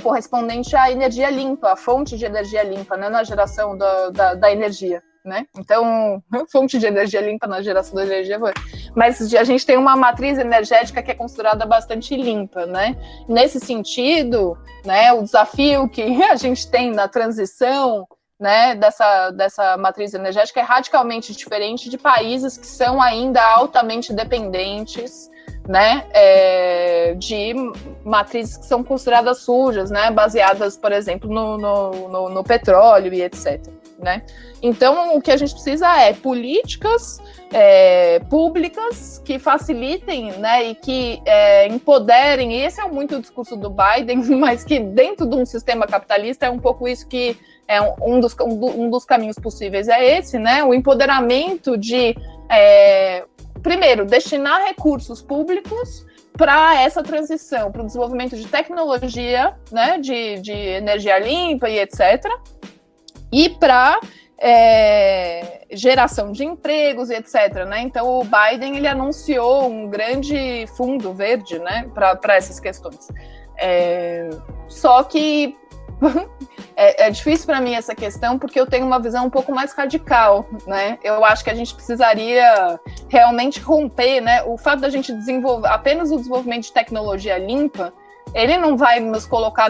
[SPEAKER 5] correspondente à energia limpa, a fonte de energia limpa, né? Na geração da energia. Né? Então, fonte de energia limpa na geração da energia, mas a gente tem uma matriz energética que é considerada bastante limpa, né? Nesse sentido, né, o desafio que a gente tem na transição, né, dessa matriz energética é radicalmente diferente de países que são ainda altamente dependentes, né, de matrizes que são consideradas sujas, né, baseadas, por exemplo, no petróleo e etc. Né? Então, o que a gente precisa é políticas públicas que facilitem, né, e que empoderem, e esse é muito o discurso do Biden, mas que dentro de um sistema capitalista é um pouco isso que é um dos caminhos possíveis, é esse, né, o empoderamento de, primeiro, destinar recursos públicos para essa transição, para o desenvolvimento de tecnologia, né, de energia limpa e etc., e para geração de empregos e etc. Né? Então, o Biden ele anunciou um grande fundo verde, né, para essas questões. Só que é difícil para mim essa questão, porque eu tenho uma visão um pouco mais radical. Né? Eu acho que a gente precisaria realmente romper, né? O fato da gente desenvolver apenas o desenvolvimento de tecnologia limpa, ele não vai nos colocar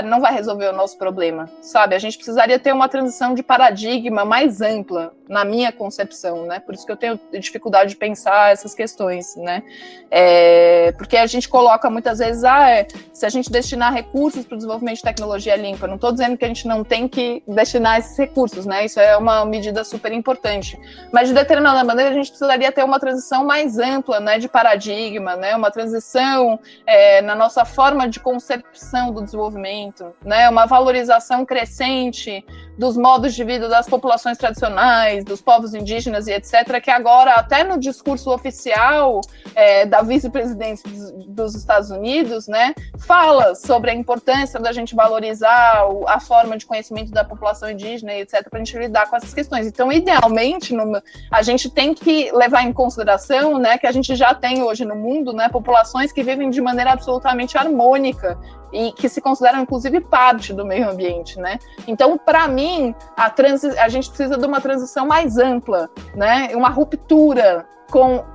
[SPEAKER 5] não vai resolver o nosso problema, sabe? A gente precisaria ter uma transição de paradigma mais ampla, na minha concepção, né? Por isso que eu tenho dificuldade de pensar essas questões, né? Porque a gente coloca muitas vezes, se a gente destinar recursos para o desenvolvimento de tecnologia limpa, não estou dizendo que a gente não tem que destinar esses recursos, né? Isso é uma medida super importante. Mas, de determinada maneira, a gente precisaria ter uma transição mais ampla, né? De paradigma, né? Uma transição na nossa forma de concepção do desenvolvimento, né? Uma valorização crescente dos modos de vida das populações tradicionais, dos povos indígenas e etc., que agora, até no discurso oficial da vice-presidência dos Estados Unidos, né, fala sobre a importância da gente valorizar a forma de conhecimento da população indígena e etc., para a gente lidar com essas questões. Então, idealmente, a gente tem que levar em consideração, né, que a gente já tem hoje no mundo, né, populações que vivem de maneira absolutamente harmônica e que se consideram, inclusive, parte do meio ambiente, né? Então, para mim, a gente precisa de uma transição mais ampla, né? Uma ruptura com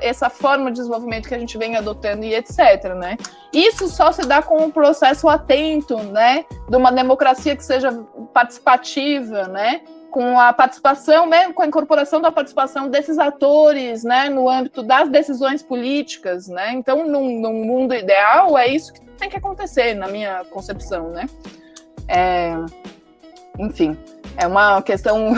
[SPEAKER 5] essa forma de desenvolvimento que a gente vem adotando e etc, né? Isso só se dá com um processo atento, né? De uma democracia que seja participativa, né? Com a participação, né, com a incorporação da participação desses atores, né, no âmbito das decisões políticas, né? Então, num mundo ideal, é isso que tem que acontecer, na minha concepção, né? Enfim, é uma questão,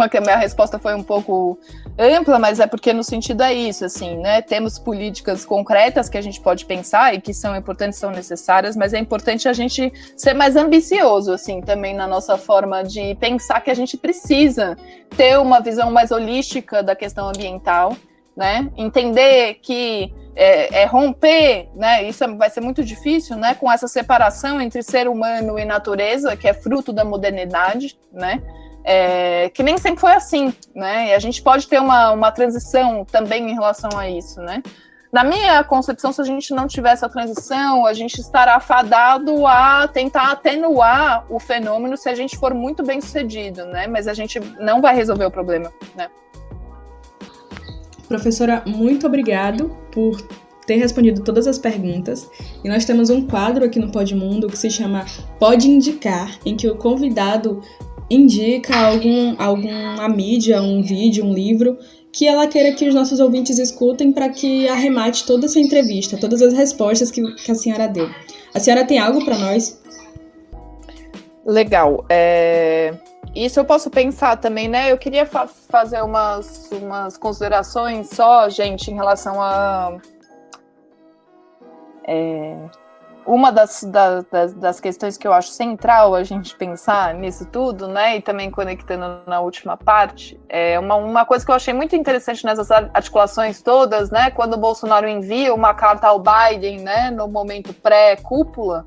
[SPEAKER 5] que a minha resposta foi um pouco ampla, mas é porque no sentido é isso, assim, né? Temos políticas concretas que a gente pode pensar e que são importantes, são necessárias, mas é importante a gente ser mais ambicioso, assim, também na nossa forma de pensar que a gente precisa ter uma visão mais holística da questão ambiental, né? Entender que romper, né? Isso vai ser muito difícil, né? Com essa separação entre ser humano e natureza, que é fruto da modernidade, né? Que nem sempre foi assim, né? E a gente pode ter uma transição também em relação a isso, né? Na minha concepção, se a gente não tiver essa transição, a gente estará fadado a tentar atenuar o fenômeno se a gente for muito bem sucedido, né? Mas a gente não vai resolver o problema, né?
[SPEAKER 3] Professora, muito obrigado por ter respondido todas as perguntas. E nós temos um quadro aqui no Podmundo que se chama Pode Indicar, em que o convidado indica alguma mídia, um vídeo, um livro, que ela queira que os nossos ouvintes escutem para que arremate toda essa entrevista, todas as respostas que a senhora deu. A senhora tem algo para nós?
[SPEAKER 5] Legal. Isso eu posso pensar também, né? Eu queria fazer umas considerações só, gente, em relação a... Uma das questões que eu acho central a gente pensar nisso tudo, né? E também conectando na última parte, uma coisa que eu achei muito interessante nessas articulações todas, né? Quando o Bolsonaro envia uma carta ao Biden, né? No momento pré-cúpula,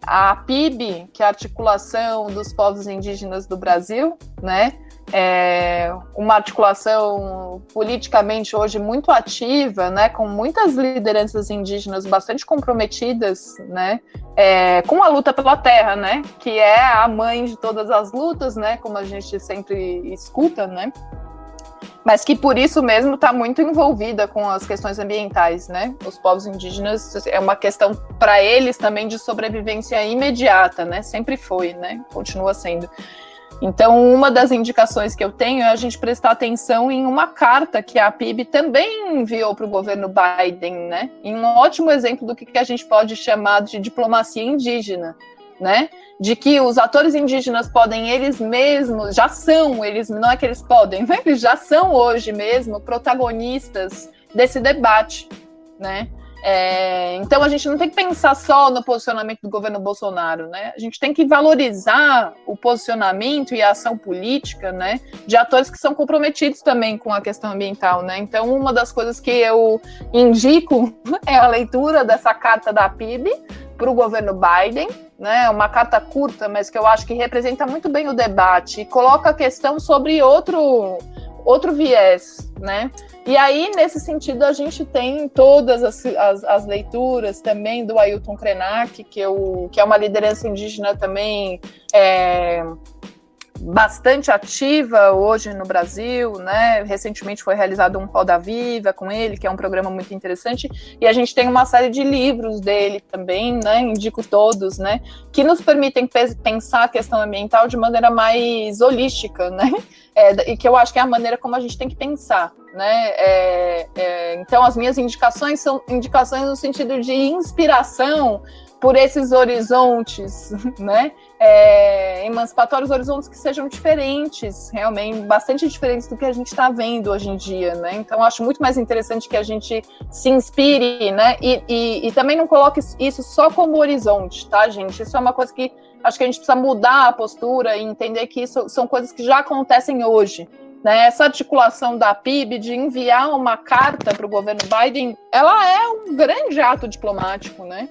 [SPEAKER 5] a PIB, que é a Articulação dos Povos Indígenas do Brasil, né? Uma articulação politicamente hoje muito ativa, né? Com muitas lideranças indígenas bastante comprometidas, né? Com a luta pela terra, né? Que é a mãe de todas as lutas, né? Como a gente sempre escuta, né? Mas que por isso mesmo está muito envolvida com as questões ambientais, né? Os povos indígenas é uma questão para eles também de sobrevivência imediata, né? Sempre foi, né? Continua sendo. Então, uma das indicações que eu tenho é a gente prestar atenção em uma carta que a PIB também enviou para o governo Biden, né? Em um ótimo exemplo do que a gente pode chamar de diplomacia indígena, né? De que os atores indígenas podem eles mesmos, já são, eles não é que eles podem, né? Eles já são hoje mesmo protagonistas desse debate, né? Então a gente não tem que pensar só no posicionamento do governo Bolsonaro, né? A gente tem que valorizar o posicionamento e a ação política, né, de atores que são comprometidos também com a questão ambiental, né? Então uma das coisas que eu indico é a leitura dessa carta da PIB para o governo Biden, né? Uma carta curta, mas que eu acho que representa muito bem o debate e coloca a questão sobre outro viés, né? E aí, nesse sentido, a gente tem todas as leituras também do Ailton Krenak, que é uma liderança indígena também bastante ativa hoje no Brasil, né? Recentemente foi realizado um Roda Viva com ele, que é um programa muito interessante, e a gente tem uma série de livros dele também, né? Indico todos, né? Que nos permitem pensar a questão ambiental de maneira mais holística, né? E que eu acho que é a maneira como a gente tem que pensar, né? Então as minhas indicações são indicações no sentido de inspiração por esses horizontes, né, emancipatórios, horizontes que sejam diferentes, realmente, bastante diferentes do que a gente está vendo hoje em dia, né? Então, acho muito mais interessante que a gente se inspire, né, e também não coloque isso só como horizonte, tá, gente? Isso é uma coisa que acho que a gente precisa mudar a postura e entender que isso são coisas que já acontecem hoje, né? Essa articulação da PIB de enviar uma carta para o governo Biden, ela é um grande ato diplomático, né?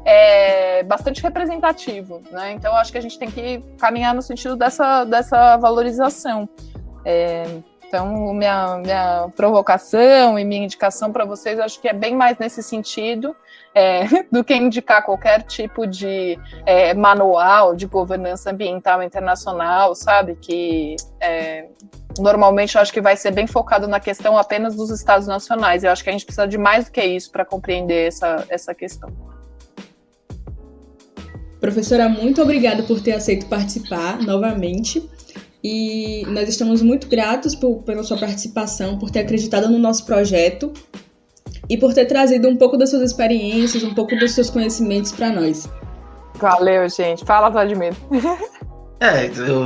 [SPEAKER 5] É bastante representativo, né? Então, acho que a gente tem que caminhar no sentido dessa valorização. Então, minha provocação e minha indicação para vocês, acho que é bem mais nesse sentido do que indicar qualquer tipo de manual de governança ambiental internacional, sabe? Que normalmente eu acho que vai ser bem focado na questão apenas dos estados nacionais. Eu acho que a gente precisa de mais do que isso para compreender essa questão.
[SPEAKER 3] Professora, muito obrigada por ter aceito participar novamente. E nós estamos muito gratos pela sua participação, por ter acreditado no nosso projeto e por ter trazido um pouco das suas experiências, um pouco dos seus conhecimentos para nós.
[SPEAKER 5] Valeu, gente. Fala, Vladimir.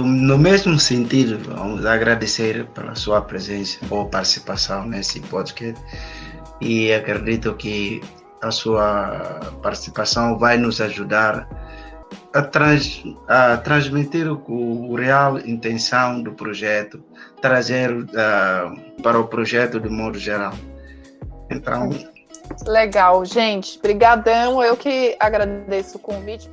[SPEAKER 4] No mesmo sentido, vamos agradecer pela sua presença ou participação nesse podcast e acredito que a sua participação vai nos ajudar a transmitir o real intenção do projeto, trazer para o projeto de modo geral. Então,
[SPEAKER 5] legal, gente. Brigadão. Eu que agradeço o convite.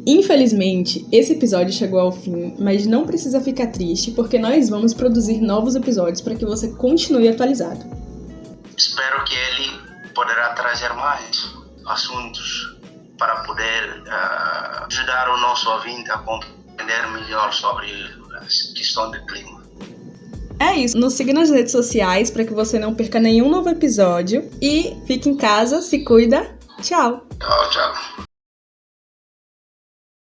[SPEAKER 3] Infelizmente, esse episódio chegou ao fim, mas não precisa ficar triste, porque nós vamos produzir novos episódios para que você continue atualizado.
[SPEAKER 4] Espero que ele poderá trazer mais assuntos para poder ajudar o nosso ouvinte a compreender melhor sobre a questão do clima.
[SPEAKER 3] É isso, nos siga nas redes sociais para que você não perca nenhum novo episódio e fique em casa, se cuida, tchau!
[SPEAKER 4] Tchau, tchau.